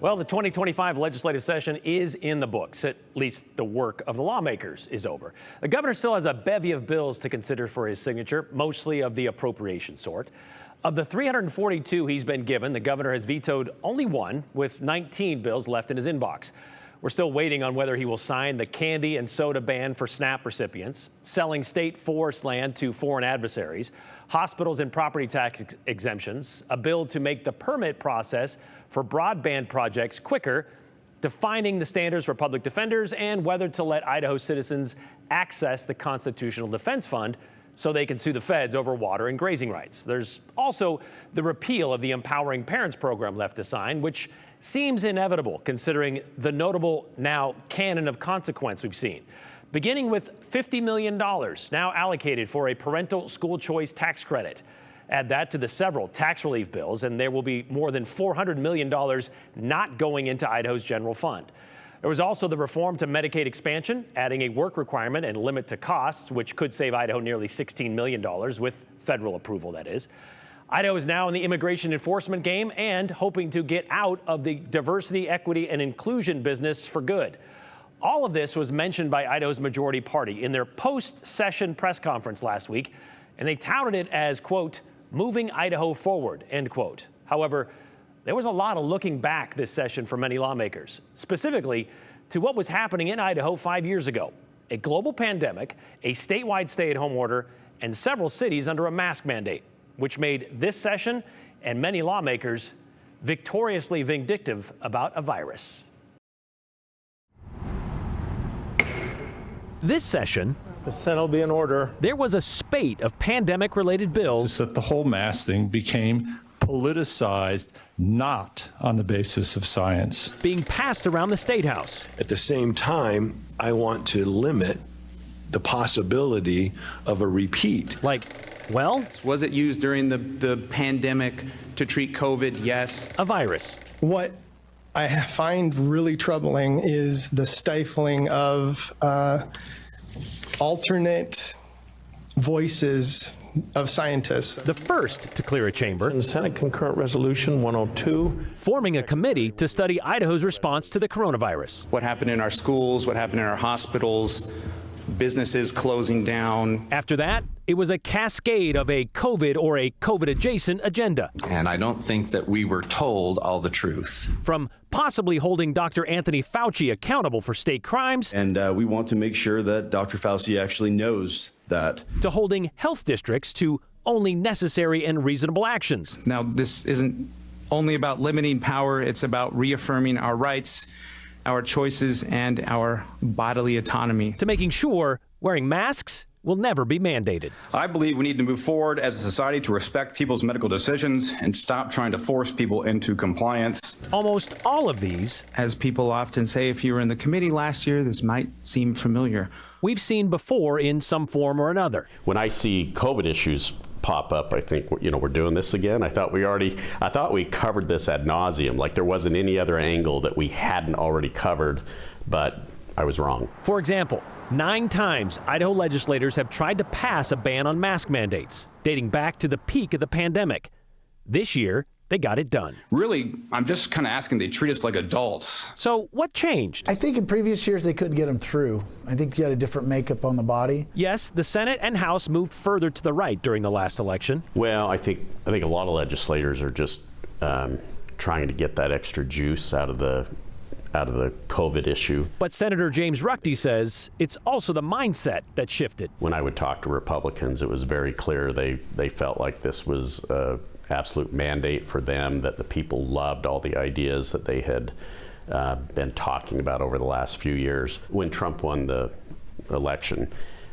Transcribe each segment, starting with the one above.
Well, the 2025 legislative session is in the books. At least the work of the lawmakers is over. The governor still has a bevy of bills to consider for his signature, mostly of the appropriation sort. Of the 342 he's been given, the governor has vetoed only one, with 19 bills left in his inbox. We're still waiting on whether he will sign the candy and soda ban for SNAP recipients, selling state forest land to foreign adversaries, hospitals and property tax exemptions, a bill to make the permit process for broadband projects quicker, defining the standards for public defenders, and whether to let Idaho citizens access the Constitutional Defense Fund so they can sue the feds over water and grazing rights. There's also the repeal of the Empowering Parents program left to sign, which seems inevitable considering the notable now canon of consequence we've seen. Beginning with $50 million now allocated for a parental school choice tax credit. Add that to the several tax relief bills, and there will be more than $400 million not going into Idaho's general fund. There was also the reform to Medicaid expansion, adding a work requirement and limit to costs, which could save Idaho nearly $16 million with federal approval, that is. Idaho is now in the immigration enforcement game and hoping to get out of the diversity, equity, and inclusion business for good. All of this was mentioned by Idaho's majority party in their post-session press conference last week, and they touted it as, quote, moving Idaho forward, end quote. However, there was a lot of looking back this session for many lawmakers, specifically to what was happening in Idaho 5 years ago. A global pandemic, a statewide stay-at-home order, and several cities under a mask mandate, which made this session and many lawmakers victoriously vindictive about a virus. This session, the Senate will be in order. There was a spate of pandemic-related bills. It's that the whole mask thing became politicized, not on the basis of science, being passed around the State House. At the same time, I want to limit the possibility of a repeat. Like, well, was it used during the pandemic to treat COVID? Yes. A virus. What I find really troubling is the stifling of alternate voices of scientists. The first to clear a chamber. In Senate Concurrent Resolution 102. Forming a committee to study Idaho's response to the coronavirus. What happened in our schools, what happened in our hospitals, businesses closing down. After that, it was a cascade of a COVID or a COVID-adjacent agenda. And I don't think that we were told all the truth. From possibly holding Dr. Anthony Fauci accountable for state crimes. And we want to make sure that Dr. Fauci actually knows that. To holding health districts to only necessary and reasonable actions. Now, this isn't only about limiting power. It's about reaffirming our rights, our choices, and our bodily autonomy. To making sure wearing masks will never be mandated. I believe we need to move forward as a society to respect people's medical decisions and stop trying to force people into compliance. Almost all of these, as people often say, if you were in the committee last year, this might seem familiar. We've seen before in some form or another. When I see COVID issues pop up, I think, we're doing this again. I thought we covered this ad nauseum, like there wasn't any other angle that we hadn't already covered, but I was wrong. For example, 9 times Idaho legislators have tried to pass a ban on mask mandates, dating back to the peak of the pandemic. This year, they got it done. Really, I'm just kind of asking they treat us like adults. So what changed? I think in previous years they couldn't get them through. I think you had a different makeup on the body. Yes, the Senate and House moved further to the right during the last election. Well, I think a lot of legislators are just trying to get that extra juice out of the COVID issue. But Senator James Ruchti says it's also the mindset that shifted. When I would talk to Republicans, it was very clear they felt like this was an absolute mandate for them, that the people loved all the ideas that they had been talking about over the last few years. When Trump won the election,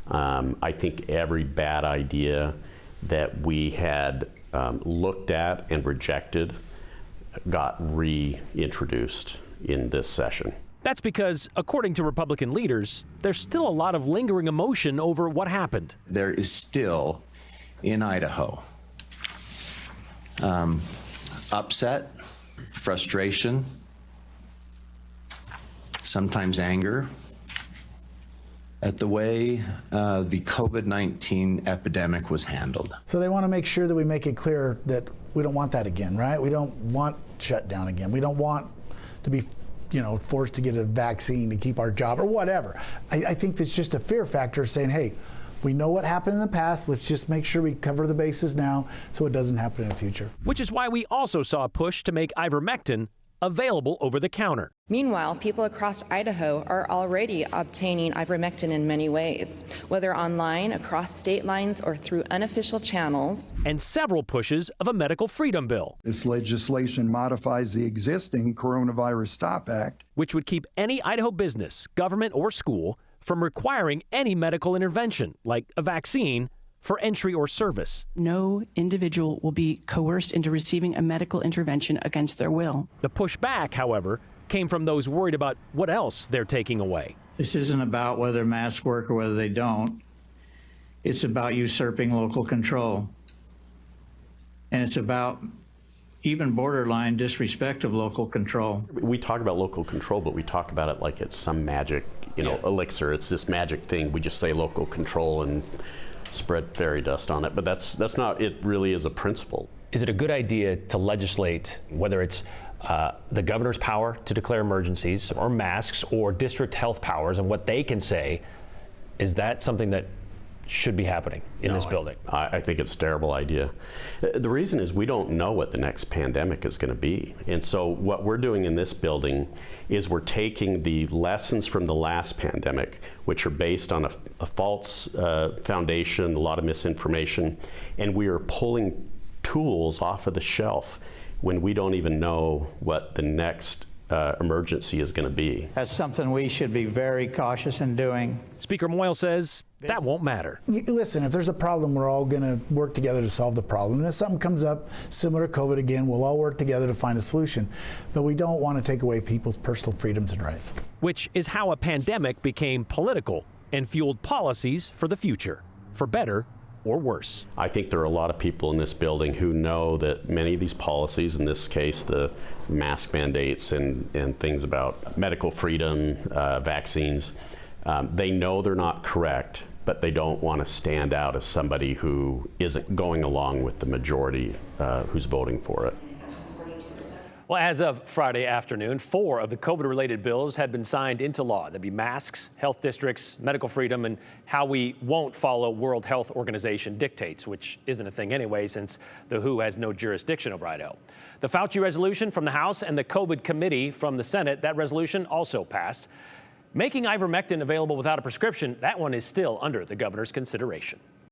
I think every bad idea that we had looked at and rejected got reintroduced in this session. That's because, according to Republican leaders, there's still a lot of lingering emotion over what happened. There is still, in Idaho, upset, frustration, sometimes anger at the way the COVID-19 epidemic was handled. So they want to make sure that we make it clear that we don't want that again, right? We don't want shutdown again. We don't want to be, forced to get a vaccine to keep our job or whatever. I think it's just a fear factor saying, hey, we know what happened in the past. Let's just make sure we cover the bases now so it doesn't happen in the future. Which is why we also saw a push to make ivermectin available over the counter. Meanwhile, people across Idaho are already obtaining ivermectin in many ways, whether online, across state lines, or through unofficial channels. And several pushes of a medical freedom bill. This legislation modifies the existing Coronavirus Stop Act, which would keep any Idaho business, government, or school from requiring any medical intervention, like a vaccine, for entry or service. No individual will be coerced into receiving a medical intervention against their will. The pushback, however, came from those worried about what else they're taking away. This isn't about whether masks work or whether they don't. It's about usurping local control. And it's about even borderline disrespect of local control. We talk about local control, but we talk about it like it's some magic, elixir. It's this magic thing. We just say local control and spread fairy dust on it, but that's not, it really is a principle. Is it a good idea to legislate, whether it's the governor's power to declare emergencies or masks or district health powers and what they can say? Is that something that should be happening in this building? I think it's a terrible idea. The reason is we don't know what the next pandemic is going to be. And so what we're doing in this building is we're taking the lessons from the last pandemic, which are based on a false foundation, a lot of misinformation, and we are pulling tools off of the shelf when we don't even know what the next emergency is going to be. That's something we should be very cautious in doing. Speaker Moyle says that won't matter. Listen, if there's a problem, we're all going to work together to solve the problem. And if something comes up similar to COVID again, we'll all work together to find a solution. But we don't want to take away people's personal freedoms and rights. Which is how a pandemic became political and fueled policies for the future, for better or worse. I think there are a lot of people in this building who know that many of these policies, in this case, the mask mandates and things about medical freedom, vaccines, they know they're not correct, but they don't want to stand out as somebody who isn't going along with the majority who's voting for it. Well, as of Friday afternoon, 4 of the COVID-related bills had been signed into law. That'd be masks, health districts, medical freedom, and how we won't follow World Health Organization dictates, which isn't a thing anyway, since the WHO has no jurisdiction over Idaho. The Fauci resolution from the House and the COVID committee from the Senate, that resolution also passed. Making ivermectin available without a prescription, that one is still under the governor's consideration.